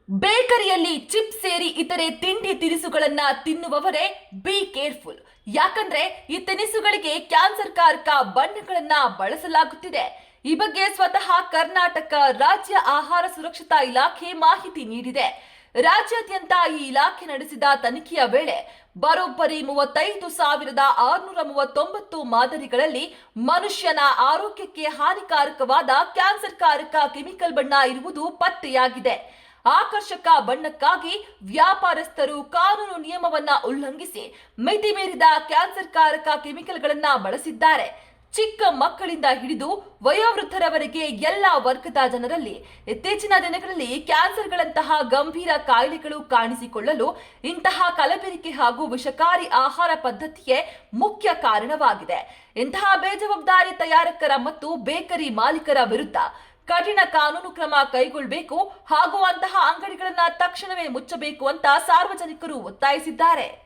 ಬೇಕರಿಯಲ್ಲಿ chips ಸೇರಿ ಇತರೆ ತಿಂಡಿ ತಿನಿಸುಗಳನ್ನ ತಿನ್ನುವವರೇ ಬಿ ಕೇರ್ಫುಲ್. ಯಾಕಂದ್ರೆ ಈ ತಿನಿಸುಗಳಿಗೆ ಕ್ಯಾನ್ಸರ್ ಕಾರಕ ಬಣ್ಣಗಳನ್ನ ಬಳಸಲಾಗುತ್ತಿದೆ. ಈ ಬಗ್ಗೆ ಸ್ವತಃ ಕರ್ನಾಟಕ ರಾಜ್ಯ ಆಹಾರ ಸುರಕ್ಷತಾ ಇಲಾಖೆ ಮಾಹಿತಿ ನೀಡಿದೆ. ರಾಜ್ಯಾದ್ಯಂತ ಈ ಇಲಾಖೆ ನಡೆಸಿದ ತನಿಖೆಯ ವೇಳೆ ಬರೋಬ್ಬರಿ 35,639 ಮಾದರಿಗಳಲ್ಲಿ ಮನುಷ್ಯನ ಆರೋಗ್ಯಕ್ಕೆ ಹಾನಿಕಾರಕವಾದ ಕ್ಯಾನ್ಸರ್ ಕಾರಕ ಕೆಮಿಕಲ್ ಬಣ್ಣ ಇರುವುದು ಪತ್ತೆಯಾಗಿದೆ. ಆಕರ್ಷಕ ಬಣ್ಣಕ್ಕಾಗಿ ವ್ಯಾಪಾರಸ್ಥರು ಕಾನೂನು ನಿಯಮವನ್ನ ಉಲ್ಲಂಘಿಸಿ ಮಿತಿ ಮೀರಿದ ಕ್ಯಾನ್ಸರ್ ಕಾರಕ ಕೆಮಿಕಲ್ಗಳನ್ನ ಬಳಸಿದ್ದಾರೆ. ಚಿಕ್ಕ ಮಕ್ಕಳಿಂದ ಹಿಡಿದು ವಯೋವೃದ್ಧರವರೆಗೆ ಎಲ್ಲ ವರ್ಗದ ಜನರಲ್ಲಿ ಇತ್ತೀಚಿನ ದಿನಗಳಲ್ಲಿ ಕ್ಯಾನ್ಸರ್ಗಳಂತಹ ಗಂಭೀರ ಕಾಯಿಲೆಗಳು ಕಾಣಿಸಿಕೊಳ್ಳಲು ಇಂತಹ ಕಲಬೆರಕೆ ಹಾಗೂ ವಿಷಕಾರಿ ಆಹಾರ ಪದ್ಧತಿಯೇ ಮುಖ್ಯ ಕಾರಣವಾಗಿದೆ. ಇಂತಹ ಬೇಜವಾಬ್ದಾರಿ ತಯಾರಕರ ಮತ್ತು ಬೇಕರಿ ಮಾಲೀಕರ ವಿರುದ್ಧ ಕಠಿಣ ಕಾನೂನು ಕ್ರಮ ಕೈಗೊಳ್ಳಬೇಕು ಹಾಗೂ ಅಂತಹ ಅಂಗಡಿಗಳನ್ನ ತಕ್ಷಣವೇ ಮುಚ್ಚಬೇಕು ಅಂತ ಸಾರ್ವಜನಿಕರು ಒತ್ತಾಯಿಸಿದ್ದಾರೆ.